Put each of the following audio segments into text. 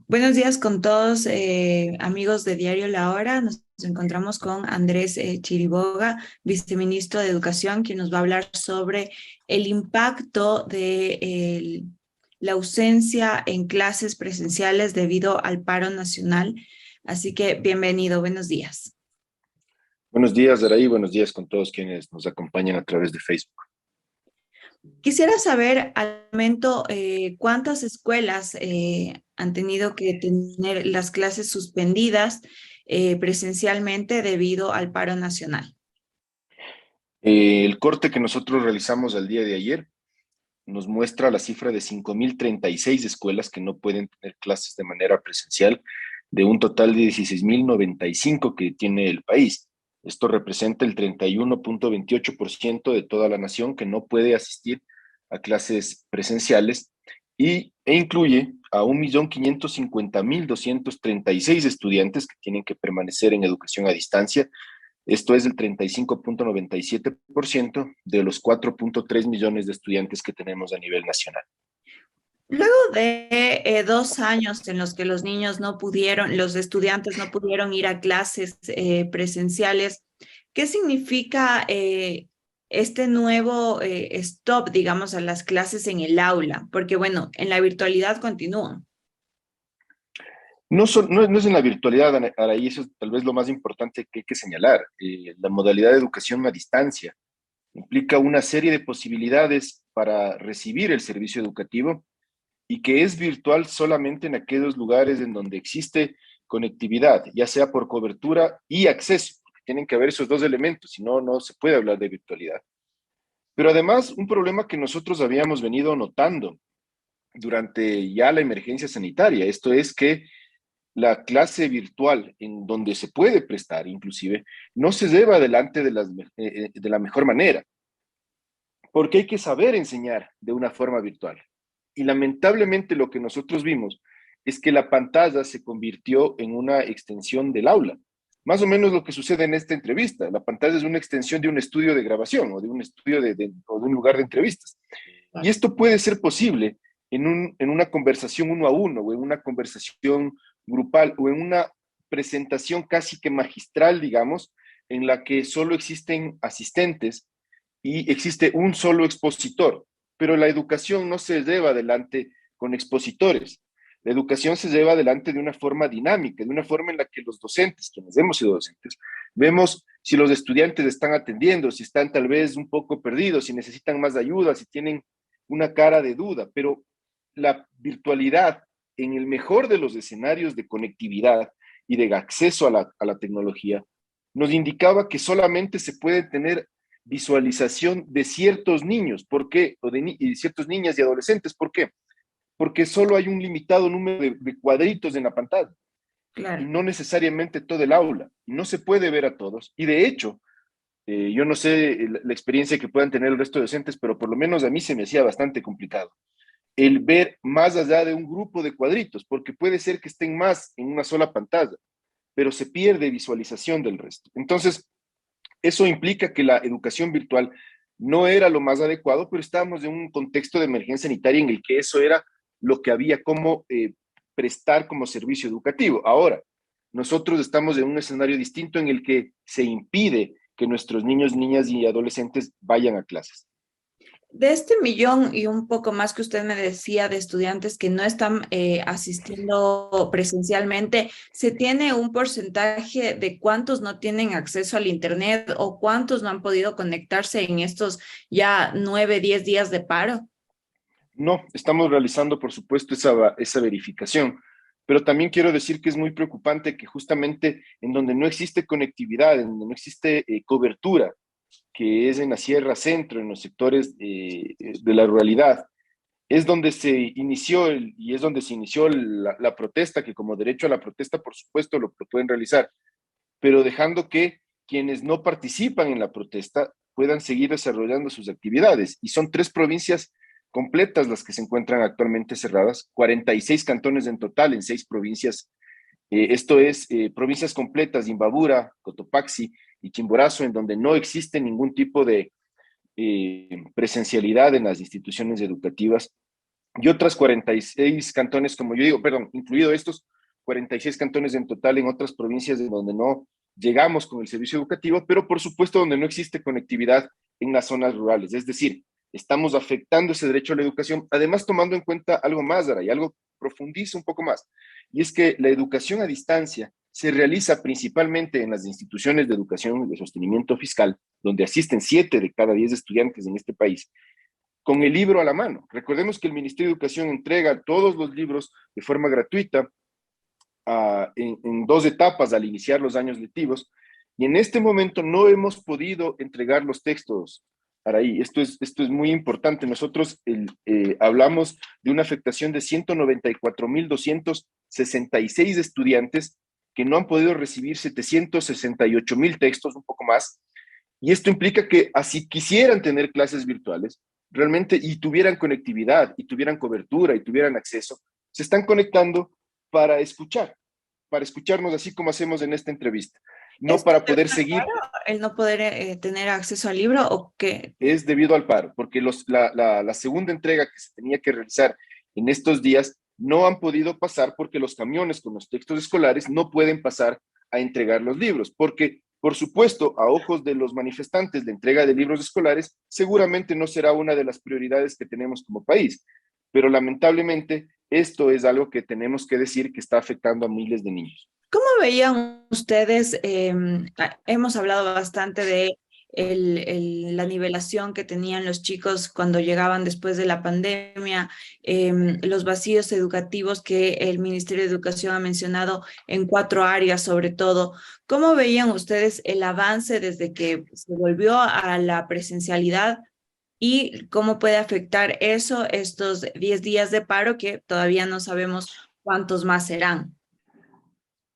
Buenos días con todos, amigos de Diario La Hora. Nos encontramos con Andrés Chiriboga, viceministro de Educación, quien nos va a hablar sobre el impacto de la ausencia en clases presenciales debido al paro nacional. Así que bienvenido, buenos días. Buenos días, Daraí. Buenos días con todos quienes nos acompañan a través de Facebook. Quisiera saber al momento cuántas escuelas han tenido que tener las clases suspendidas presencialmente debido al paro nacional. El corte que nosotros realizamos al día de ayer nos muestra la cifra de 5.036 escuelas que no pueden tener clases de manera presencial, de un total de 16.095 que tiene el país. Esto representa el 31.28% de toda la nación que no puede asistir a clases presenciales e incluye a 1.550.236 estudiantes que tienen que permanecer en educación a distancia. Esto es el 35.97% de los 4.3 millones de estudiantes que tenemos a nivel nacional. Luego de 2 años en los que los niños no pudieron, los estudiantes no pudieron ir a clases presenciales, ¿qué significa este nuevo stop, digamos, a las clases en el aula? Porque bueno, en la virtualidad continúan. No es en la virtualidad, Araí, eso es tal vez lo más importante que hay que señalar. La modalidad de educación a distancia implica una serie de posibilidades para recibir el servicio educativo y que es virtual solamente en aquellos lugares en donde existe conectividad, ya sea por cobertura y acceso, porque tienen que haber esos dos elementos, si no, no se puede hablar de virtualidad. Pero además, un problema que nosotros habíamos venido notando durante ya la emergencia sanitaria, esto es que la clase virtual en donde se puede prestar inclusive, no se lleva adelante de la mejor manera, porque hay que saber enseñar de una forma virtual. Y lamentablemente lo que nosotros vimos es que la pantalla se convirtió en una extensión del aula. Más o menos lo que sucede en esta entrevista. La pantalla es una extensión de un estudio de grabación o de un estudio o de un lugar de entrevistas. Y esto puede ser posible en una conversación uno a uno o en una conversación grupal o en una presentación casi que magistral, digamos, en la que solo existen asistentes y existe un solo expositor, pero la educación no se lleva adelante con expositores. La educación se lleva adelante de una forma dinámica, de una forma en la que los docentes, quienes hemos sido docentes, vemos si los estudiantes están atendiendo, si están tal vez un poco perdidos, si necesitan más ayuda, si tienen una cara de duda, pero la virtualidad en el mejor de los escenarios de conectividad y de acceso a la tecnología nos indicaba que solamente se puede tener visualización de ciertos niños. ¿Por qué? Y ciertos niñas y adolescentes. ¿Por qué? Porque solo hay un limitado número de cuadritos en la pantalla y Claro. no necesariamente todo el aula. No se puede ver a todos. Y de hecho, yo no sé la experiencia que puedan tener el resto de docentes, pero por lo menos a mí se me hacía bastante complicado el ver más allá de un grupo de cuadritos, porque puede ser que estén más en una sola pantalla, pero se pierde visualización del resto. Entonces, eso implica que la educación virtual no era lo más adecuado, pero estábamos en un contexto de emergencia sanitaria en el que eso era lo que había como prestar como servicio educativo. Ahora, nosotros estamos en un escenario distinto en el que se impide que nuestros niños, niñas y adolescentes vayan a clases. De este millón y un poco más que usted me decía de estudiantes que no están asistiendo presencialmente, ¿se tiene un porcentaje de cuántos no tienen acceso al Internet o cuántos no han podido conectarse en estos ya 9, 10 días de paro? No, estamos realizando, por supuesto, esa verificación, pero también quiero decir que es muy preocupante que justamente en donde no existe conectividad, en donde no existe cobertura, que es en la Sierra Centro, en los sectores de la ruralidad, es donde se inició y es donde se inició la protesta, que como derecho a la protesta, por supuesto, lo pueden realizar, pero dejando que quienes no participan en la protesta puedan seguir desarrollando sus actividades. Y son 3 provincias completas las que se encuentran actualmente cerradas, 46 cantones en total en 6 provincias. Esto es provincias completas, Imbabura, Cotopaxi y Chimborazo, en donde no existe ningún tipo de presencialidad en las instituciones educativas. y otras 46 cantones, como yo digo, perdón, incluido estos 46 cantones en total en otras provincias de donde no llegamos con el servicio educativo, pero por supuesto donde no existe conectividad en las zonas rurales. Es decir, estamos afectando ese derecho a la educación, además tomando en cuenta algo más, Dara, y algo profundiza un poco más, y es que la educación a distancia se realiza principalmente en las instituciones de educación de sostenimiento fiscal, donde asisten 7 de cada 10 estudiantes en este país, con el libro a la mano. Recordemos que el Ministerio de Educación entrega todos los libros de forma gratuita en 2 etapas al iniciar los años lectivos, y en este momento no hemos podido entregar los textos. Araí, esto es muy importante. Nosotros hablamos de una afectación de 194.266 estudiantes que no han podido recibir 768.000 textos, un poco más, y esto implica que así quisieran tener clases virtuales, realmente, y tuvieran conectividad, y tuvieran cobertura, y tuvieran acceso, se están conectando para escuchar, para escucharnos así como hacemos en esta entrevista, no ¿Esto es para poder debido al seguir. paro, el no poder tener acceso al libro o qué? Es debido al paro, porque la segunda entrega que se tenía que realizar en estos días no han podido pasar porque los camiones con los textos escolares no pueden pasar a entregar los libros, porque por supuesto, a ojos de los manifestantes, la entrega de libros escolares seguramente no será una de las prioridades que tenemos como país, pero lamentablemente esto es algo que tenemos que decir que está afectando a miles de niños. ¿Cómo veían ustedes? Hemos hablado bastante de la nivelación que tenían los chicos cuando llegaban después de la pandemia, los vacíos educativos que el Ministerio de Educación ha mencionado en 4 áreas sobre todo. ¿Cómo veían ustedes el avance desde que se volvió a la presencialidad y cómo puede afectar eso estos 10 días de paro que todavía no sabemos cuántos más serán?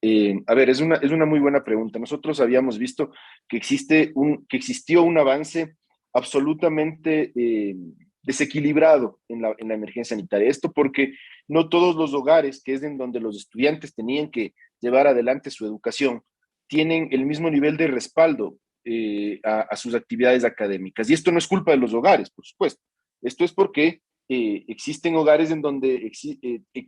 A ver, es una muy buena pregunta. Nosotros habíamos visto que existió un avance absolutamente desequilibrado en la emergencia sanitaria. Esto porque no todos los hogares, que es en donde los estudiantes tenían que llevar adelante su educación, tienen el mismo nivel de respaldo a sus actividades académicas. Y esto no es culpa de los hogares, por supuesto. Esto es porque existen hogares en donde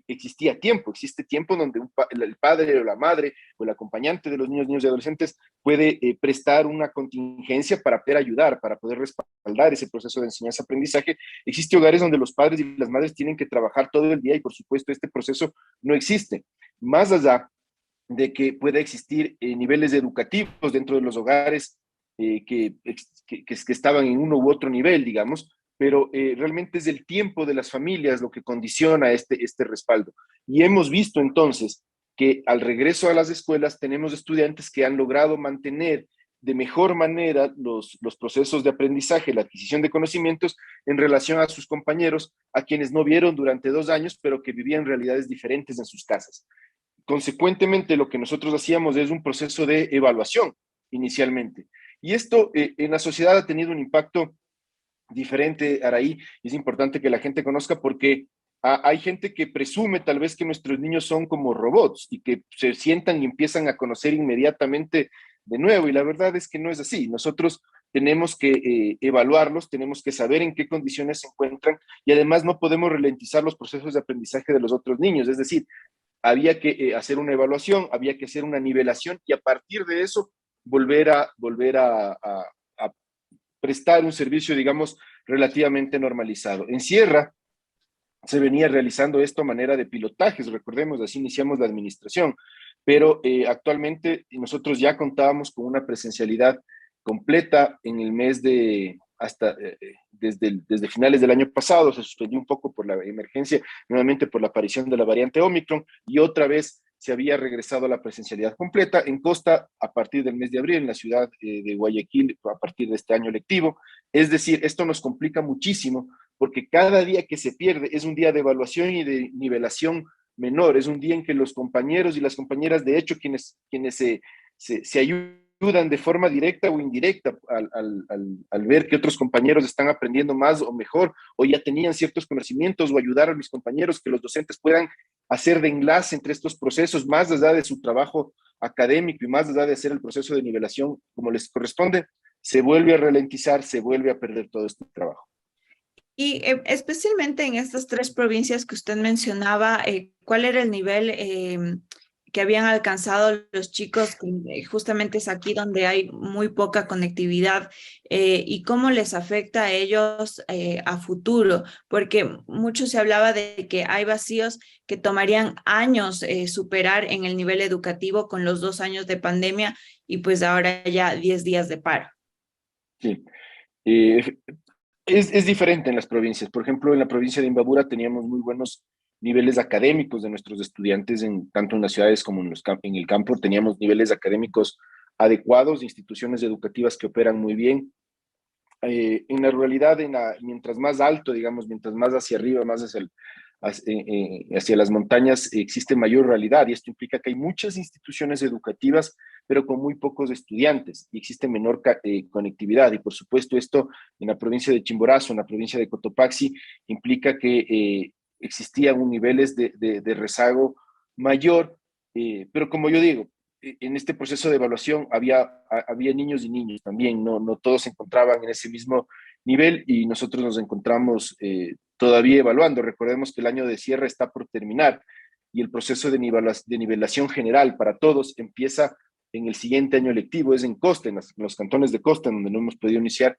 existía tiempo, existe tiempo donde el padre o la madre o el acompañante de los niños, niños y adolescentes puede prestar una contingencia para poder ayudar, para poder respaldar ese proceso de enseñanza-aprendizaje. Existe hogares donde los padres y las madres tienen que trabajar todo el día y por supuesto este proceso no existe. Más allá de que pueda existir niveles educativos dentro de los hogares que estaban en uno u otro nivel, digamos, pero realmente es el tiempo de las familias lo que condiciona este respaldo. Y hemos visto entonces que al regreso a las escuelas tenemos estudiantes que han logrado mantener de mejor manera los procesos de aprendizaje, la adquisición de conocimientos en relación a sus compañeros, a quienes no vieron durante 2 años, pero que vivían realidades diferentes en sus casas. Consecuentemente, lo que nosotros hacíamos es un proceso de evaluación inicialmente. Y esto en la sociedad ha tenido un impacto diferente, Araí, y es importante que la gente conozca porque hay gente que presume tal vez que nuestros niños son como robots y que se sientan y empiezan a conocer inmediatamente de nuevo, y la verdad es que no es así. Nosotros tenemos que evaluarlos, tenemos que saber en qué condiciones se encuentran y además no podemos ralentizar los procesos de aprendizaje de los otros niños, es decir, había que hacer una evaluación, había que hacer una nivelación y a partir de eso volver a prestar un servicio, digamos, relativamente normalizado. En Sierra se venía realizando esto a manera de pilotajes, recordemos, así iniciamos la administración, pero actualmente nosotros ya contábamos con una presencialidad completa en el mes de, desde finales del año pasado, se suspendió un poco por la emergencia, nuevamente por la aparición de la variante Omicron, y otra vez se había regresado a la presencialidad completa en Costa a partir del mes de abril, en la ciudad de Guayaquil a partir de este año lectivo. Es decir, esto nos complica muchísimo porque cada día que se pierde es un día de evaluación y de nivelación menor, es un día en que los compañeros y las compañeras, de hecho, quienes se ayudan de forma directa o indirecta al ver que otros compañeros están aprendiendo más o mejor, o ya tenían ciertos conocimientos, o ayudar a mis compañeros, que los docentes puedan hacer de enlace entre estos procesos, más allá de su trabajo académico y más allá de hacer el proceso de nivelación como les corresponde, se vuelve a ralentizar, se vuelve a perder todo este trabajo. Especialmente en estas tres provincias que usted mencionaba, ¿cuál era el nivel que habían alcanzado los chicos? Justamente es aquí donde hay muy poca conectividad, y cómo les afecta a ellos a futuro, porque mucho se hablaba de que hay vacíos que tomarían años superar en el nivel educativo con los 2 años de pandemia y pues ahora ya 10 días de paro. Sí. Eh, es diferente en las provincias. Por ejemplo, en la provincia de Imbabura teníamos muy buenos niveles académicos de nuestros estudiantes, tanto en las ciudades como en el campo. Teníamos niveles académicos adecuados, instituciones educativas que operan muy bien. En la ruralidad, mientras más alto, digamos, mientras más hacia arriba, más hacia las montañas, existe mayor realidad, y esto implica que hay muchas instituciones educativas, pero con muy pocos estudiantes, y existe menor conectividad. Y por supuesto esto en la provincia de Chimborazo, en la provincia de Cotopaxi, implica que existían niveles de rezago mayor, pero como yo digo, en este proceso de evaluación había niños y niños también, no todos se encontraban en ese mismo nivel, y nosotros nos encontramos todavía evaluando. Recordemos que el año de cierre está por terminar y el proceso de nivelación general para todos empieza en el siguiente año lectivo, es en costa, en los cantones de costa, donde no hemos podido iniciar,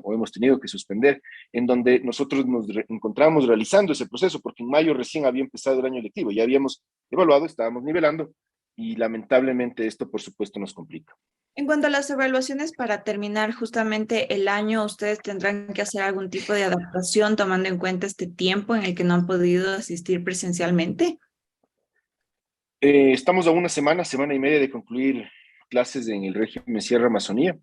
o hemos tenido que suspender, en donde nosotros nos encontramos realizando ese proceso, porque en mayo recién había empezado el año lectivo, ya habíamos evaluado, estábamos nivelando, y lamentablemente esto, por supuesto, nos complica. En cuanto a las evaluaciones, para terminar justamente el año, ustedes tendrán que hacer algún tipo de adaptación tomando en cuenta este tiempo en el que no han podido asistir presencialmente. Estamos a una semana y media de concluir clases en el régimen Sierra Amazonía.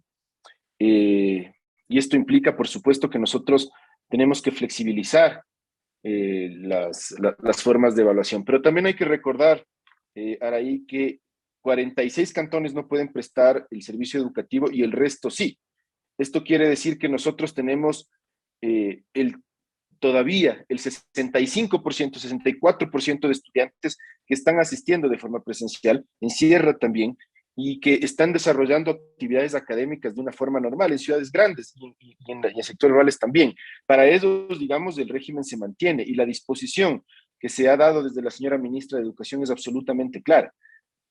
Y esto implica, por supuesto, que nosotros tenemos que flexibilizar las formas de evaluación. Pero también hay que recordar, Araí, que 46 cantones no pueden prestar el servicio educativo y el resto sí. Esto quiere decir que nosotros tenemos todavía el 65%, 64% de estudiantes que están asistiendo de forma presencial, en Sierra también, y que están desarrollando actividades académicas de una forma normal en ciudades grandes y en sectores rurales también. Para ellos, digamos, el régimen se mantiene, y la disposición que se ha dado desde la señora ministra de Educación es absolutamente clara.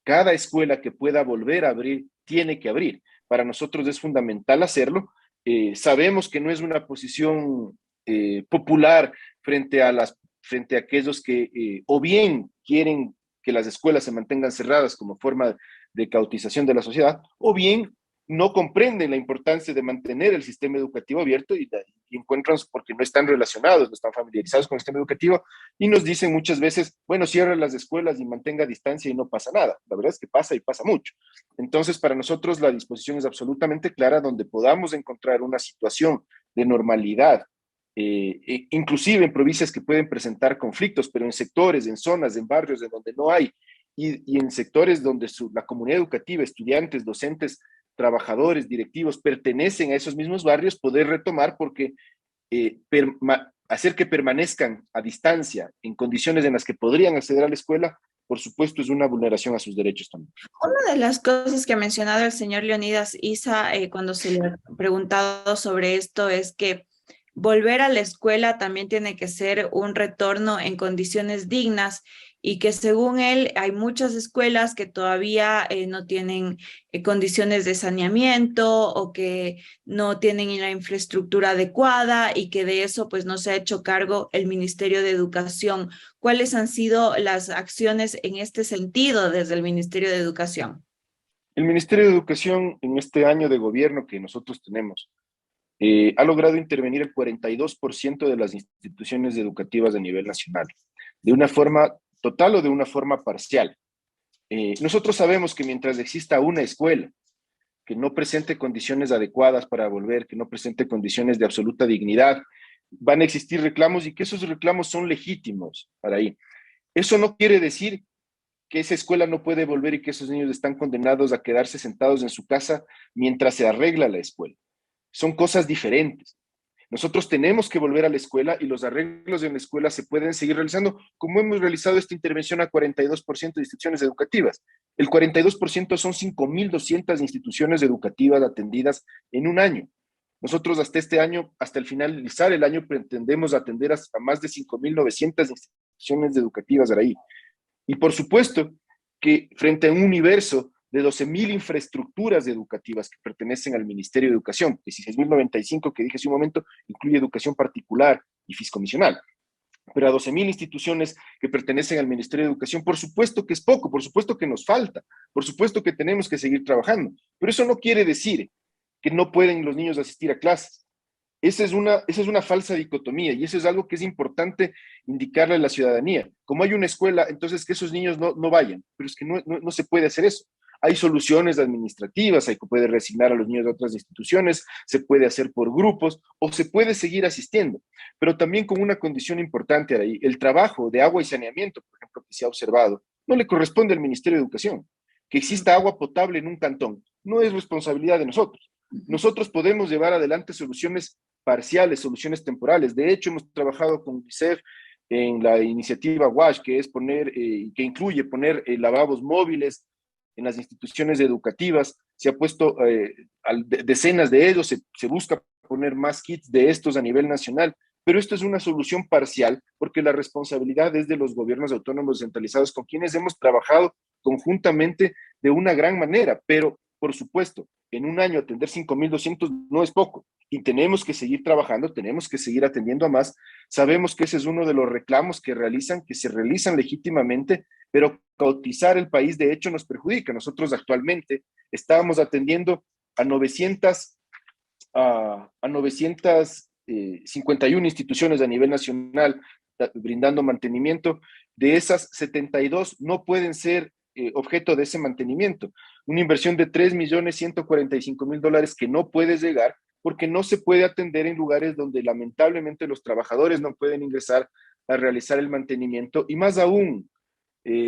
Cada escuela que pueda volver a abrir tiene que abrir. Para nosotros es fundamental hacerlo. Sabemos que no es una posición popular frente a aquellos que o bien quieren que las escuelas se mantengan cerradas como forma de cautización de la sociedad, o bien no comprenden la importancia de mantener el sistema educativo abierto, y encuentran, porque no están relacionados, no están familiarizados con el sistema educativo, y nos dicen muchas veces, bueno, cierra las escuelas y mantenga distancia y no pasa nada. La verdad es que pasa, y pasa mucho. Entonces, para nosotros la disposición es absolutamente clara, donde podamos encontrar una situación de normalidad, inclusive en provincias que pueden presentar conflictos, pero en sectores, en zonas, en barrios en donde no hay, y en sectores donde la comunidad educativa, estudiantes, docentes, trabajadores, directivos, pertenecen a esos mismos barrios, poder retomar, porque hacer que permanezcan a distancia en condiciones en las que podrían acceder a la escuela, por supuesto, es una vulneración a sus derechos también. Una de las cosas que ha mencionado el señor Leonidas Issa cuando se le ha preguntado sobre esto es que volver a la escuela también tiene que ser un retorno en condiciones dignas, y que según él hay muchas escuelas que todavía no tienen condiciones de saneamiento o que no tienen la infraestructura adecuada, y que de eso pues no se ha hecho cargo el Ministerio de Educación. ¿Cuáles han sido las acciones en este sentido desde el Ministerio de Educación? El Ministerio de Educación, en este año de gobierno que nosotros tenemos, ha logrado intervenir el 42% de las instituciones educativas a nivel nacional, de una forma total o de una forma parcial. Nosotros sabemos que mientras exista una escuela que no presente condiciones adecuadas para volver, que no presente condiciones de absoluta dignidad, van a existir reclamos, y que esos reclamos son legítimos para ahí. Eso no quiere decir que esa escuela no puede volver y que esos niños están condenados a quedarse sentados en su casa mientras se arregla la escuela. Son cosas diferentes. Nosotros tenemos que volver a la escuela, y los arreglos en la escuela se pueden seguir realizando, como hemos realizado esta intervención a 42% de instituciones educativas. El 42% son 5.200 instituciones educativas atendidas en un año. Nosotros hasta este año, hasta el finalizar el año, pretendemos atender a más de 5.900 instituciones educativas ahí. Y por supuesto que frente a un universo de 12.000 infraestructuras educativas que pertenecen al Ministerio de Educación, 16.095 que dije hace un momento, incluye educación particular y fiscomisional, pero a 12.000 instituciones que pertenecen al Ministerio de Educación, por supuesto que es poco, por supuesto que nos falta, por supuesto que tenemos que seguir trabajando, pero eso no quiere decir que no pueden los niños asistir a clases. Esa es una falsa dicotomía y eso es algo que es importante indicarle a la ciudadanía. Como hay una escuela, entonces que esos niños no vayan, pero es que no se puede hacer eso. Hay soluciones administrativas, se puede reasignar a los niños de otras instituciones, se puede hacer por grupos o se puede seguir asistiendo, pero también con una condición importante ahí, el trabajo de agua y saneamiento, por ejemplo, que se ha observado, no le corresponde al Ministerio de Educación. Que exista agua potable en un cantón no es responsabilidad de nosotros. Nosotros podemos llevar adelante soluciones parciales, soluciones temporales. De hecho, hemos trabajado con UNICEF en la iniciativa WASH, que es que incluye poner lavabos móviles en las instituciones educativas. Se ha puesto decenas de ellos, se busca poner más kits de estos a nivel nacional, pero esto es una solución parcial porque la responsabilidad es de los gobiernos autónomos descentralizados con quienes hemos trabajado conjuntamente de una gran manera, pero por supuesto, en un año atender 5.200 no es poco y tenemos que seguir trabajando, tenemos que seguir atendiendo a más. Sabemos que ese es uno de los reclamos que se realizan legítimamente, pero caotizar el país de hecho nos perjudica. Nosotros actualmente estábamos atendiendo a 951 instituciones a nivel nacional brindando mantenimiento. De esas, 72 no pueden ser objeto de ese mantenimiento. Una inversión de $3.145.000 que no puede llegar porque no se puede atender en lugares donde lamentablemente los trabajadores no pueden ingresar a realizar el mantenimiento. Y más aún,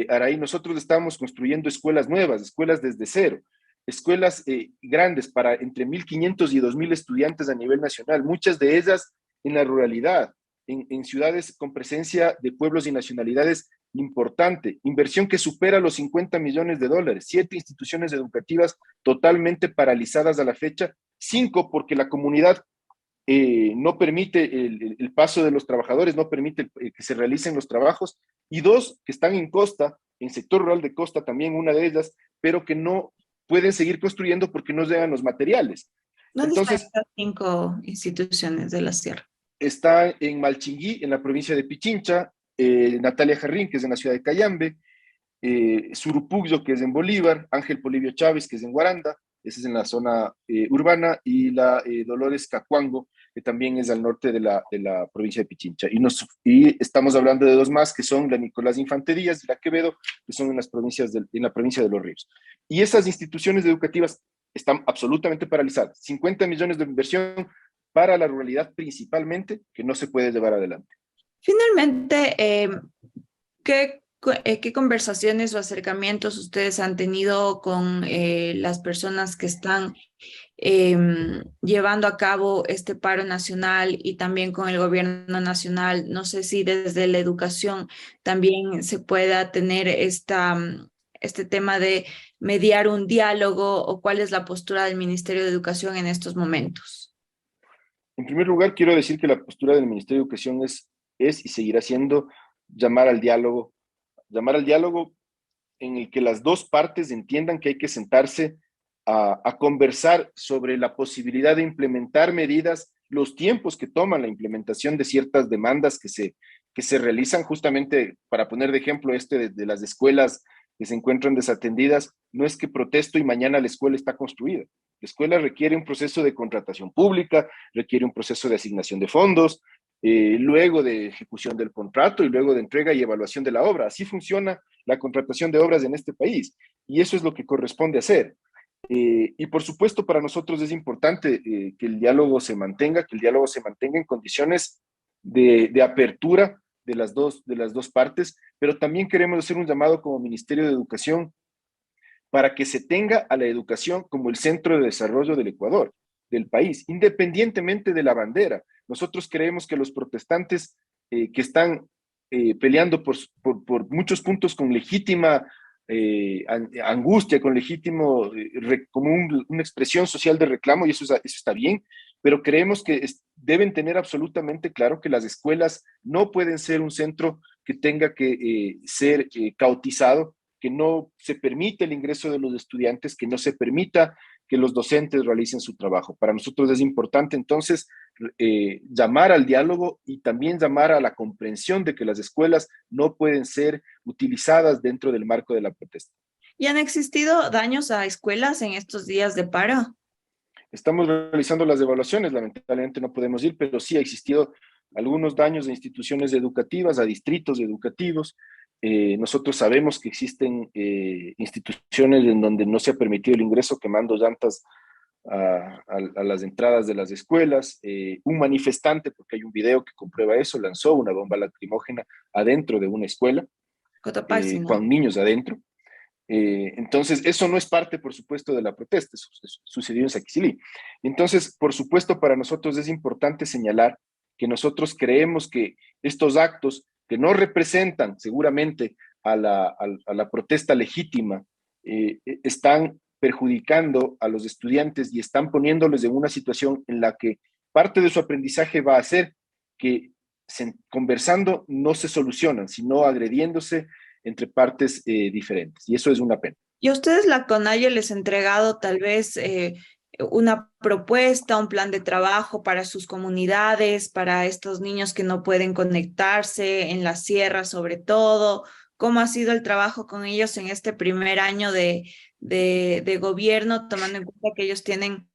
Araí, nosotros estamos construyendo escuelas nuevas, escuelas desde cero, escuelas grandes para entre 1.500 y 2.000 estudiantes a nivel nacional, muchas de ellas en la ruralidad, en ciudades con presencia de pueblos y nacionalidades importante, inversión que supera los $50 millones, 7 instituciones educativas totalmente paralizadas a la fecha, 5 porque la comunidad no permite el paso de los trabajadores, no permite que se realicen los trabajos, y 2 que están en costa, en sector rural de costa también una de ellas, pero que no pueden seguir construyendo porque no llegan los materiales. ¿Dónde están Entonces, estas 5 instituciones de la sierra? está en Malchinguí, en la provincia de Pichincha, Natalia Jarrín, que es en la ciudad de Cayambe, Surupugyo, que es en Bolívar, Ángel Polibio Chávez, que es en Guaranda, esa es en la zona urbana, y la Dolores Cacuango, que también es al norte de la provincia de Pichincha. Y estamos hablando de dos más, que son la Nicolás Infante Díaz y la Quevedo, que son en la provincia de Los Ríos. Y esas instituciones educativas están absolutamente paralizadas. 50 millones de inversión para la ruralidad principalmente, que no se puede llevar adelante. Finalmente, ¿qué conversaciones o acercamientos ustedes han tenido con las personas que están llevando a cabo este paro nacional y también con el gobierno nacional? No sé si desde la educación también se pueda tener este tema de mediar un diálogo o cuál es la postura del Ministerio de Educación en estos momentos. En primer lugar, quiero decir que la postura del Ministerio de Educación es y seguirá siendo llamar al diálogo en el que las dos partes entiendan que hay que sentarse a conversar sobre la posibilidad de implementar medidas, los tiempos que toman la implementación de ciertas demandas que se realizan justamente, para poner de ejemplo de las escuelas que se encuentran desatendidas, no es que protesto y mañana la escuela está construida. La escuela requiere un proceso de contratación pública, requiere un proceso de asignación de fondos, luego de ejecución del contrato y luego de entrega y evaluación de la obra. Así funciona la contratación de obras en este país y eso es lo que corresponde hacer. Y por supuesto para nosotros es importante que el diálogo se mantenga, en condiciones de apertura de las dos partes, pero también queremos hacer un llamado como Ministerio de Educación para que se tenga a la educación como el centro de desarrollo del Ecuador, del país, independientemente de la bandera. Nosotros creemos que los protestantes que están peleando por muchos puntos con legítima angustia, con legítimo, como una expresión social de reclamo, y eso está bien, pero creemos que deben tener absolutamente claro que las escuelas no pueden ser un centro que tenga que ser cautizado, que no se permite el ingreso de los estudiantes, que no se permita que los docentes realicen su trabajo. Para nosotros es importante entonces llamar al diálogo y también llamar a la comprensión de que las escuelas no pueden ser utilizadas dentro del marco de la protesta. ¿Y han existido daños a escuelas en estos días de paro? Estamos realizando las evaluaciones, lamentablemente no podemos ir, pero sí ha existido algunos daños a instituciones educativas, a distritos educativos. Nosotros sabemos que existen instituciones en donde no se ha permitido el ingreso, quemando llantas a las entradas de las escuelas. Un manifestante, porque hay un video que comprueba eso, lanzó una bomba lacrimógena adentro de una escuela, Cotopaxi, ¿no? con niños adentro. Entonces, eso no es parte, por supuesto, de la protesta, eso sucedió en Saquicilí. Entonces, por supuesto, para nosotros es importante señalar que nosotros creemos que estos actos que no representan seguramente a la protesta legítima, están perjudicando a los estudiantes y están poniéndoles en una situación en la que parte de su aprendizaje va a ser que conversando no se solucionan, sino agrediéndose entre partes diferentes. Y eso es una pena. ¿Y a ustedes la CONAIE les ha entregado tal vez una propuesta, un plan de trabajo para sus comunidades, para estos niños que no pueden conectarse en la sierra sobre todo? ¿Cómo ha sido el trabajo con ellos en este primer año de gobierno, tomando en cuenta que ellos tienen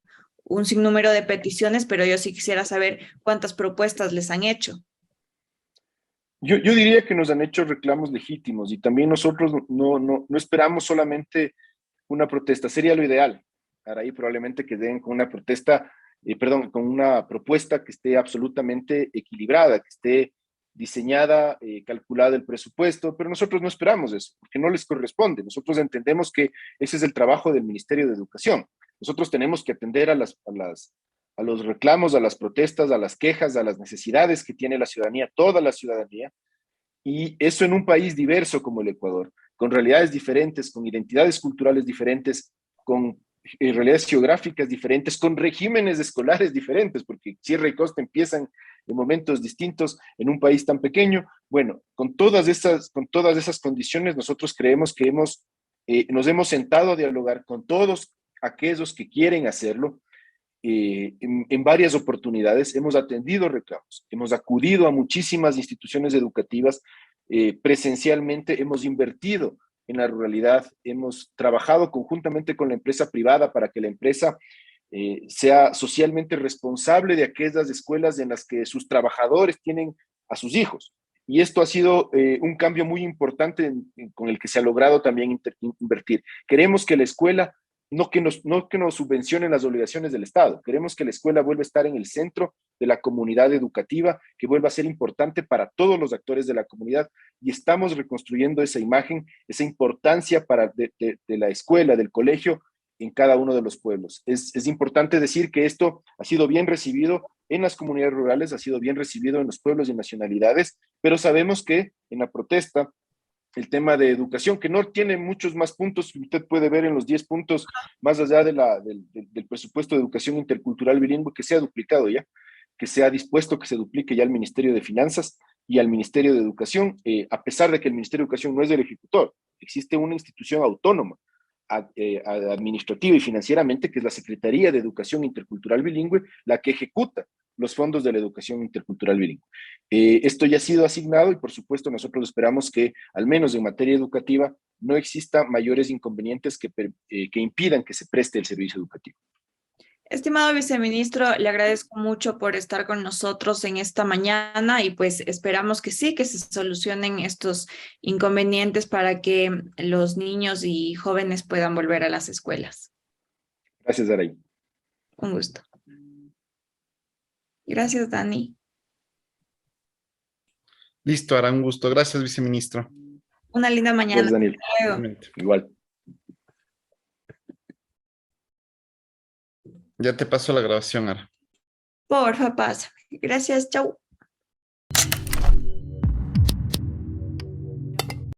un sinnúmero de peticiones, pero yo sí quisiera saber cuántas propuestas les han hecho? Yo diría que nos han hecho reclamos legítimos y también nosotros no esperamos solamente una protesta, sería lo ideal. Ahora ahí probablemente que den con una protesta, perdón, con una propuesta que esté absolutamente equilibrada, que esté diseñada, calculada el presupuesto, pero nosotros no esperamos eso, porque no les corresponde. Nosotros entendemos que ese es el trabajo del Ministerio de Educación. Nosotros tenemos que atender a los reclamos, a las protestas, a las quejas, a las necesidades que tiene la ciudadanía, toda la ciudadanía, y eso en un país diverso como el Ecuador, con realidades diferentes, con identidades culturales diferentes, con realidades geográficas diferentes, con regímenes escolares diferentes, porque Sierra y Costa empiezan en momentos distintos en un país tan pequeño. Bueno, con todas esas condiciones, nosotros creemos que nos hemos sentado a dialogar con todos aquellos que quieren hacerlo, en varias oportunidades hemos atendido reclamos, hemos acudido a muchísimas instituciones educativas presencialmente, hemos invertido en la ruralidad, hemos trabajado conjuntamente con la empresa privada para que la empresa sea socialmente responsable de aquellas escuelas en las que sus trabajadores tienen a sus hijos. Y esto ha sido un cambio muy importante con el que se ha logrado también invertir. Queremos que la escuela no que nos subvencionen las obligaciones del Estado. Queremos que la escuela vuelva a estar en el centro de la comunidad educativa, que vuelva a ser importante para todos los actores de la comunidad, y estamos reconstruyendo esa imagen, esa importancia de la escuela, del colegio, en cada uno de los pueblos. Es importante decir que esto ha sido bien recibido en las comunidades rurales, ha sido bien recibido en los pueblos y nacionalidades, pero sabemos que en la protesta el tema de educación, que no tiene muchos más puntos, usted puede ver en los 10 puntos, más allá del presupuesto de educación intercultural bilingüe, que se ha duplicado ya, que se ha dispuesto que se duplique ya al Ministerio de Finanzas y al Ministerio de Educación, a pesar de que el Ministerio de Educación no es el ejecutor, existe una institución autónoma, administrativa y financieramente, que es la Secretaría de Educación Intercultural Bilingüe, la que ejecuta los fondos de la educación intercultural bilingüe. Esto ya ha sido asignado y por supuesto nosotros esperamos que al menos en materia educativa no exista mayores inconvenientes que impidan que se preste el servicio educativo. Estimado viceministro, le agradezco mucho por estar con nosotros en esta mañana y pues esperamos que sí, que se solucionen estos inconvenientes para que los niños y jóvenes puedan volver a las escuelas. Gracias, Aray. Un gusto. Gracias, Dani. Listo, Ara, un gusto. Gracias, viceministro. Una linda mañana. Gracias, Daniel. Igual. Ya te paso la grabación, Ara. Porfa, pasa. Gracias, chau.